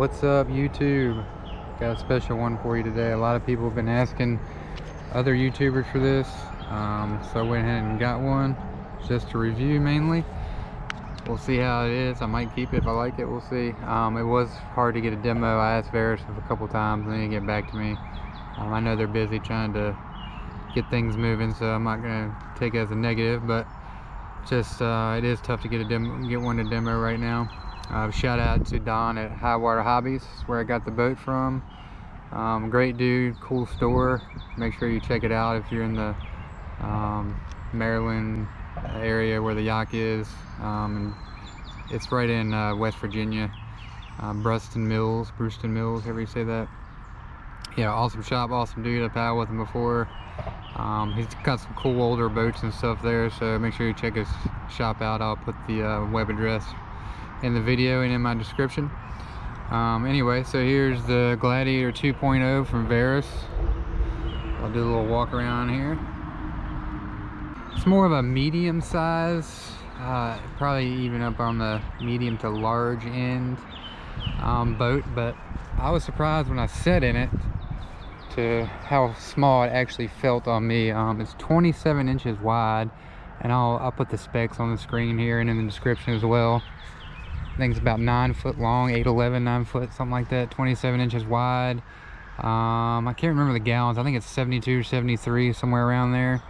What's up, YouTube? Got a special one for you today. A lot of people have been asking other YouTubers for this, so I went ahead and got one just to review mainly. We'll see how it is. I might keep it if I like it. We'll see. It was hard to get a demo. I asked Verus a couple times and they didn't get back to me. I know they're busy trying to get things moving, so I'm not gonna take it as a negative, but just it is tough to get one to demo right now. Shout out to Don at High Water Hobbies, where I got the boat from. Great dude, cool store. Make sure you check it out if you're in the Maryland area where the yacht is. And it's right in West Virginia, Brewston Mills, however you say that. Yeah, awesome shop, awesome dude. I've paddled with him before. He's got some cool older boats and stuff there, so make sure you check his shop out. I'll put the web address in the video and in my description. Anyway, so here's the Gladiator 2.0 from Verus. I'll do a little walk around here. It's more of a medium size, probably even up on the medium to large end boat, but I was surprised when I sat in it to how small it actually felt on me. It's 27 inches wide, and I'll put the specs on the screen here and in the description as well. I think it's about 9 foot long, 8'11", 9 foot, something like that. 27 inches wide. I can't remember the gallons. I think it's 72 or 73, somewhere around there.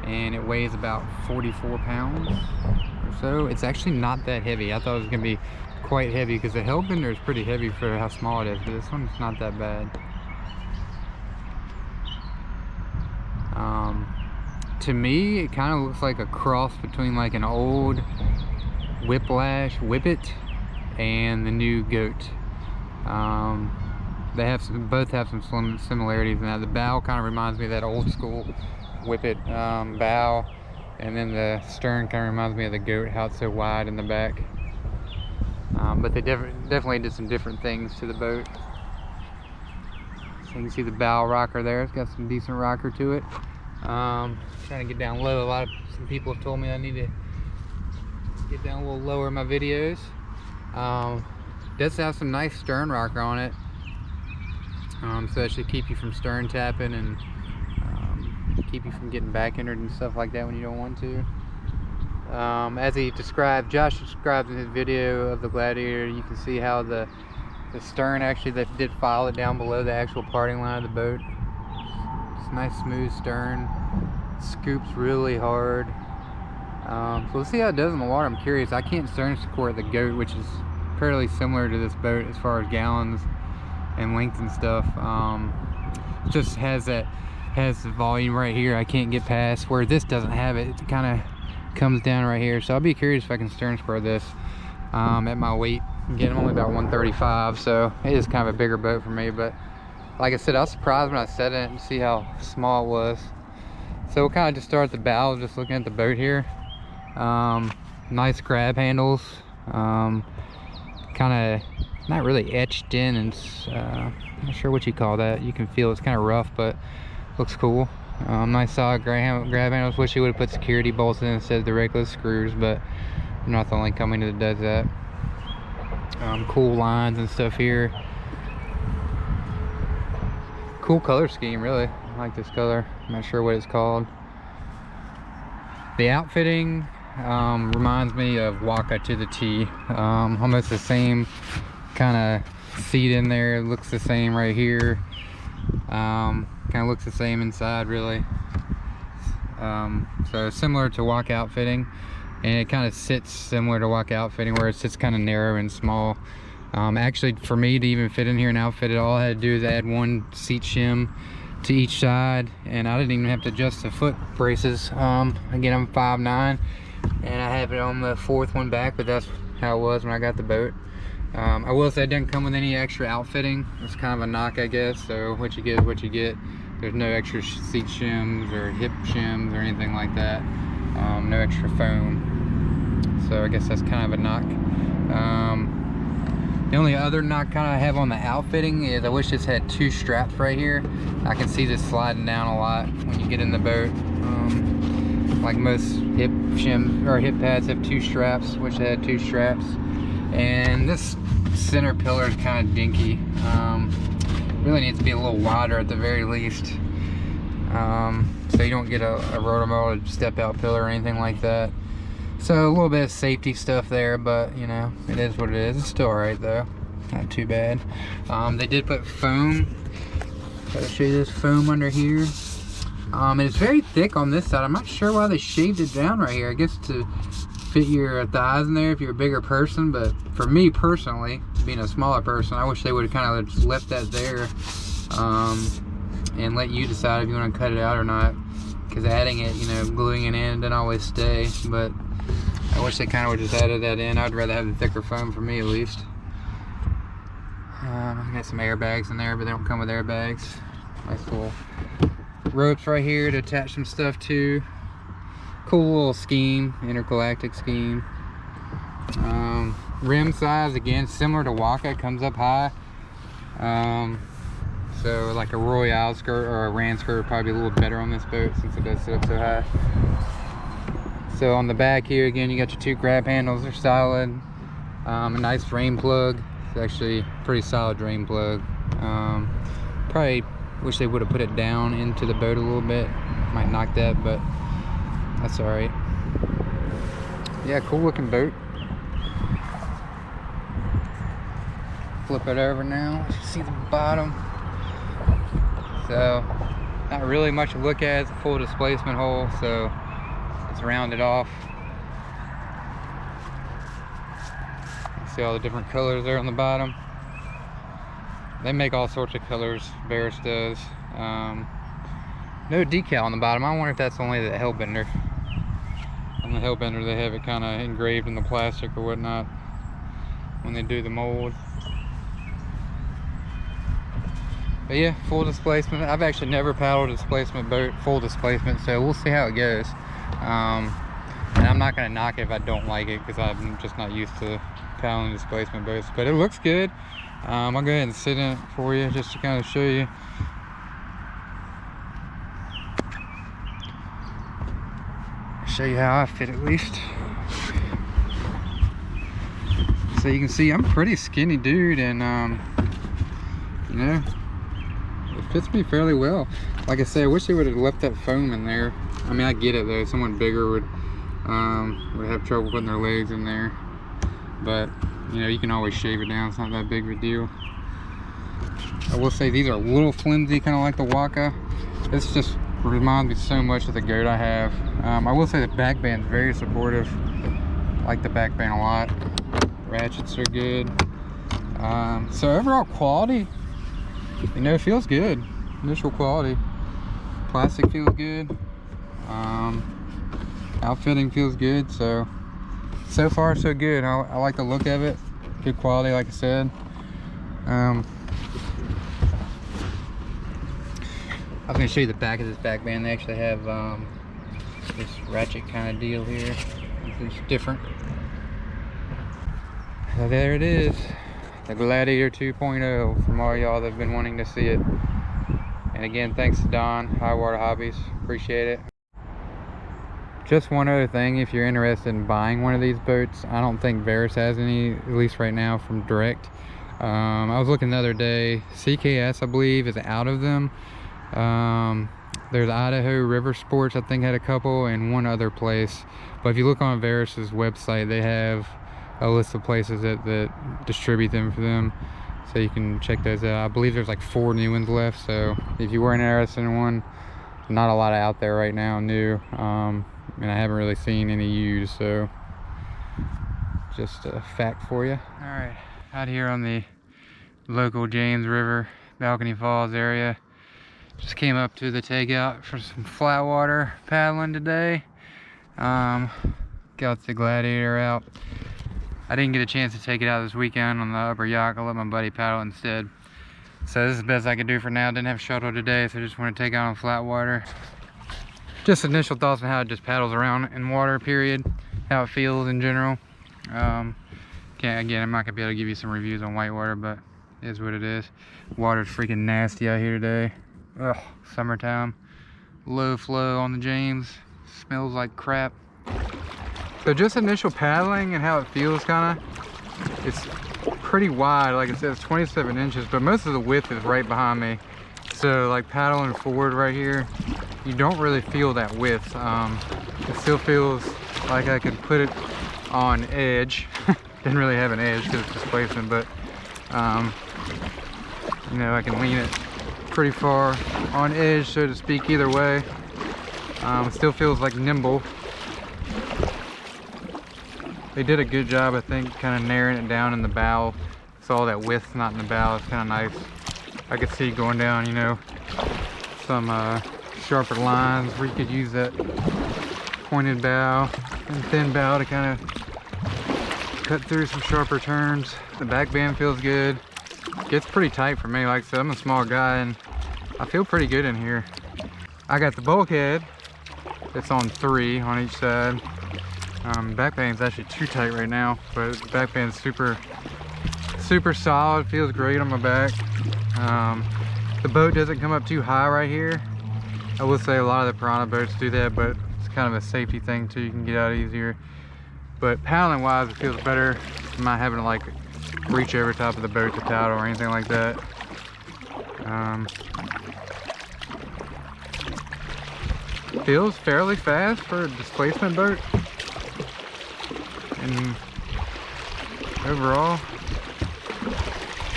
And it weighs about 44 pounds or so. It's actually not that heavy. I thought it was gonna be quite heavy because the Hellbender is pretty heavy for how small it is, but this one's not that bad. To me, it kind of looks like a cross between like an old Whiplash Whippet and the new Goat. They both have some similarities in that. The bow kind of reminds me of that old school Whippet bow, and then the stern kind of reminds me of the Goat, how it's so wide in the back. But they definitely did some different things to the boat. So you can see the bow rocker there. It's got some decent rocker to it. Trying to get down low. Some people have told me I need to get down a little lower in my videos. Does have some nice stern rocker on it, so that should keep you from stern tapping and keep you from getting back entered and stuff like that when you don't want to. As Josh described in his video of the Gladiator, you can see how the stern actually, they did file it down below the actual parting line of the boat. It's nice smooth stern, scoops really hard. So let's see how it does in the water. I'm curious. I can't stern squirt the Goat, which is fairly similar to this boat as far as gallons and length and stuff. It just has the volume right here I can't get past, where this doesn't have it. It kind of comes down right here. So I'll be curious if I can stern squirt this at my weight. Again, I'm only about 135, so it is kind of a bigger boat for me, but like I said, I was surprised when I set it and see how small it was. So we'll kind of just start at the bow, just looking at the boat here. Nice grab handles, kind of not really etched in, and I'm not sure what you call that. You can feel it's kind of rough, but looks cool. Nice solid grab handles. Wish you would have put security bolts in instead of the regular screws, but I'm not the only company that does that. Cool lines and stuff here. Cool color scheme, really. I like this color. I'm not sure what it's called. The outfitting reminds me of Waka to the T. Almost the same kind of seat in there. It looks the same right here. Kind of looks the same inside, really. So similar to Waka outfitting, and it kind of sits similar to Waka outfitting, where it sits kind of narrow and small. Actually, for me to even fit in here and outfit it, all I had to do is add one seat shim to each side, and I didn't even have to adjust the foot braces. Again, I'm 5'9", and I have it on the fourth one back, but that's how it was when I got the boat. I will say it doesn't come with any extra outfitting. It's kind of a knock, I guess, so what you get is what you get. There's no extra seat shims or hip shims or anything like that. No extra foam, so I guess that's kind of a knock. The only other knock kind of I have on the outfitting is I wish this had two straps right here. I can see this sliding down a lot when you get in the boat. Like most hip pads have 2 straps, which they had 2 straps. And this center pillar is kind of dinky. Really needs to be a little wider at the very least. So you don't get a rotomolded step out pillar or anything like that. So a little bit of safety stuff there, but you know, it is what it is. It's still alright though, not too bad. They did put foam. I'll show you this foam under here. And it's very thick on this side. I'm not sure why they shaved it down right here. I guess to fit your thighs in there if you're a bigger person, but for me personally, being a smaller person, I wish they would have kind of just left that there, and let you decide if you want to cut it out or not, because adding it, you know, gluing it in doesn't always stay. But I wish they kind of would just added that in. I'd rather have the thicker foam, for me at least. I got some airbags in there, but they don't come with airbags. Nice little ropes right here to attach some stuff to. Cool little scheme, intergalactic scheme. Rim size, again, similar to Waka, comes up high. So like a Royale skirt or a Rand skirt would probably be a little better on this boat since it does sit up so high. So on the back here, again, you got your 2 grab handles. They're solid. A nice drain plug. It's actually a pretty solid drain plug. Probably wish they would have put it down into the boat a little bit. Might knock that, but that's all right. Yeah, cool looking boat. Flip it over now. You see the bottom. So, not really much to look at. It's a full displacement hole, so it's rounded off. You see all the different colors there on the bottom. They make all sorts of colors, Verus does. No decal on the bottom. I wonder if that's only the hellbender. On the hellbender they have it kind of engraved in the plastic or whatnot when they do the mold. But yeah, full displacement. I've actually never paddled a displacement boat, full displacement, so we'll see how it goes. And I'm not going to knock it if I don't like it, because I'm just not used to paddling displacement boats. But it looks good. I'll go ahead and sit in it for you just to kind of show you. Show you how I fit at least. So you can see I'm a pretty skinny dude, and you know, it fits me fairly well. Like I said, I wish they would have left that foam in there. I mean, I get it though. Someone bigger would have trouble putting their legs in there, but you know, you can always shave it down. It's not that big of a deal. I will say these are a little flimsy, kind of like the Waka. This just reminds me so much of the goat I have. I will say the back band's very supportive. I like the back band a lot. Ratchets are good. So overall quality, you know, it feels good. Initial quality. Plastic feels good. Outfitting feels good. So far so good. I like the look of it. Good quality, like I said. I was going to show you the back of this back band. They actually have this ratchet kind of deal here. It's different. So there it is, the Gladiator 2.0, from all y'all that have been wanting to see it. And again, thanks to Don, High Water Hobbies, appreciate it. Just one other thing, if you're interested in buying one of these boats, I don't think Verus has any, at least right now, from direct. I was looking the other day, CKS I believe is out of them. There's Idaho River Sports, I think, had a couple, and one other place. But if you look on Verus's website, they have a list of places that distribute them for them, so you can check those out. I believe there's like 4 new ones left, so if you were interested in one, not a lot out there right now new, and I haven't really seen any used, so just a fact for you. All right, out here on the local James River, Balcony Falls area. Just came up to the takeout for some flat water paddling today. Got the Gladiator out. I didn't get a chance to take it out this weekend on the upper yacht. I let my buddy paddle instead. So this is the best I could do for now. Didn't have shuttle today, so I just want to take out on flat water. Just initial thoughts on how it just paddles around in water, period. How it feels in general. Again, I'm not gonna be able to give you some reviews on whitewater, but it is what it is. Water's freaking nasty out here today. Ugh, summertime. Low flow on the James. Smells like crap. So just initial paddling and how it feels, kind of, it's pretty wide. Like it says 27 inches, but most of the width is right behind me. So like paddling forward right here, you don't really feel that width. It still feels like I could put it on edge. Didn't really have an edge because it's displacement, but you know, I can lean it pretty far on edge, so to speak, either way. It still feels like nimble. They did a good job, I think, kind of narrowing it down in the bow. So all that width not in the bow is kind of nice. I could see going down, you know, some sharper lines where you could use that pointed bow and thin bow to kind of cut through some sharper turns. The back band feels good. Gets pretty tight for me. Like I said, I'm a small guy and I feel pretty good in here. I got the bulkhead. It's on 3 on each side. Back band's actually too tight right now, but the back band's super solid. Feels great on my back. The boat doesn't come up too high right here. I will say a lot of the piranha boats do that, but it's kind of a safety thing too. You can get out easier. But paddling wise, it feels better. I'm not having to like reach over top of the boat to paddle or anything like that. Feels fairly fast for a displacement boat. And overall,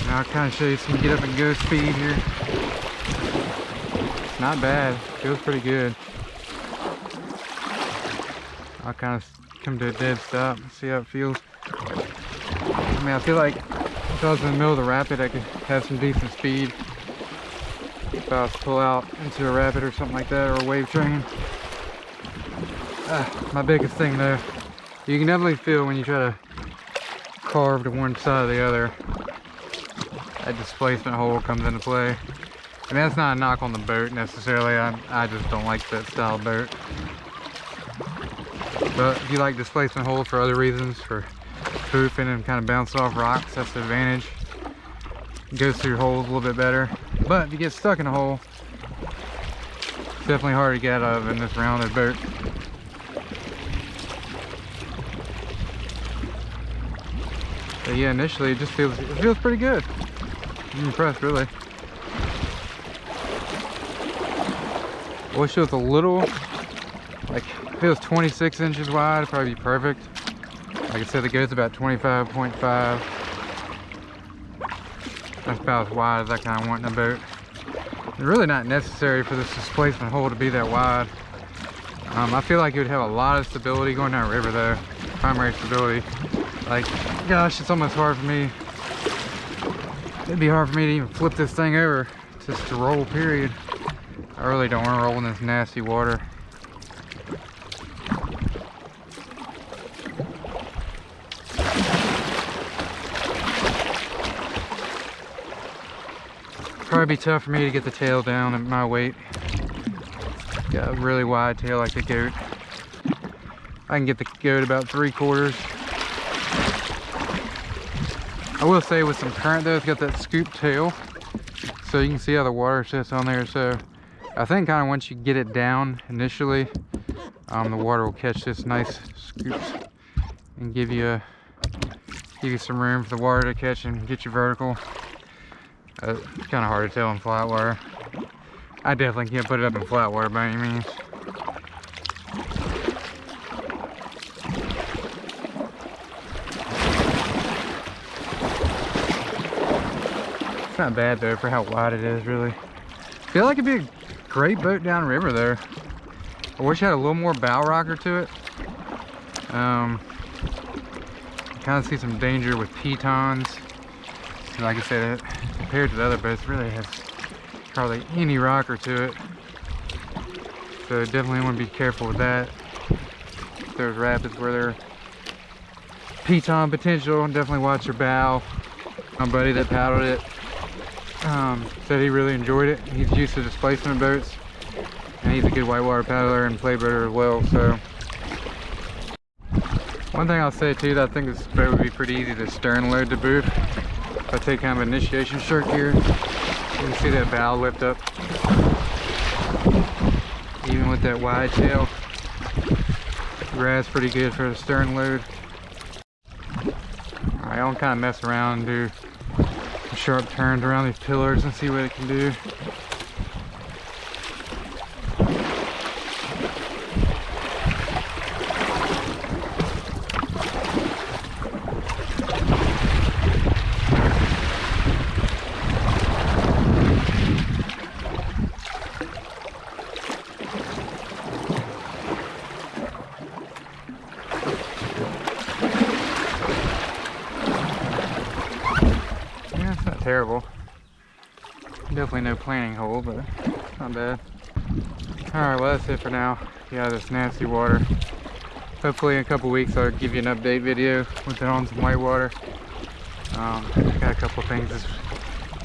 now I'll kind of show you some get up and go speed here. Not bad, feels pretty good. I'll kind of come to a dead stop and see how it feels. I mean, I feel like if I was in the middle of the rapid, I could have some decent speed. If I was to pull out into a rapid or something like that, or a wave train. My biggest thing though, you can definitely feel when you try to carve to one side or the other, that displacement hole comes into play. And that's not a knock on the boat necessarily, I just don't like that style boat. But if you like displacement holes for other reasons, for poofing and kind of bouncing off rocks, that's the advantage. It goes through holes a little bit better. But if you get stuck in a hole, it's definitely hard to get out of in this rounded boat. But yeah, initially it feels pretty good. I'm impressed, really. I wish it was a little, like if it was 26 inches wide, it'd probably be perfect. Like I said, the goat's about 25.5. That's about as wide as I kind of want in a boat. It's really not necessary for this displacement hole to be that wide. I feel like it would have a lot of stability going down river though. Primary stability. Like, gosh, it's almost hard for me. It'd be hard for me to even flip this thing over just to roll, period. I really don't want to roll in this nasty water. Probably be tough for me to get the tail down at my weight. Got a really wide tail like the goat. I can get the goat about 3/4. I will say with some current though, it's got that scoop tail. So you can see how the water sits on there. So I think kind of once you get it down initially, the water will catch this nice scoops and give you some room for the water to catch and get you vertical. It's kind of hard to tell in flat water. I definitely can't put it up in flat water by any means. It's not bad though for how wide it is, really. I feel like it'd be a great boat downriver though. I wish I had a little more bow rocker to it. I kind of see some danger with pitons. Like I said, compared to the other boats, it really has hardly any rocker to it. So definitely want to be careful with that. There's rapids where there's piton potential, definitely watch your bow. My buddy that paddled it said he really enjoyed it. He's used to displacement boats, and he's a good whitewater paddler and playboater as well. So one thing I'll say too, that I think this boat would be pretty easy to stern load to boot. If I take kind of an initiation stroke here, you can see that bow lift up. Even with that wide tail, Grass pretty good for the stern load. Alright, I'll kind of mess around and do some sharp turns around these pillars and see what it can do. Terrible. Definitely no planning hole, but not bad. Alright, well that's it for now. Yeah, this nasty water. Hopefully in a couple weeks I'll give you an update video with it on some white water. Got a couple things this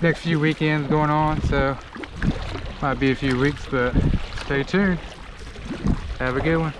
next few weekends going on, so might be a few weeks, but stay tuned. Have a good one.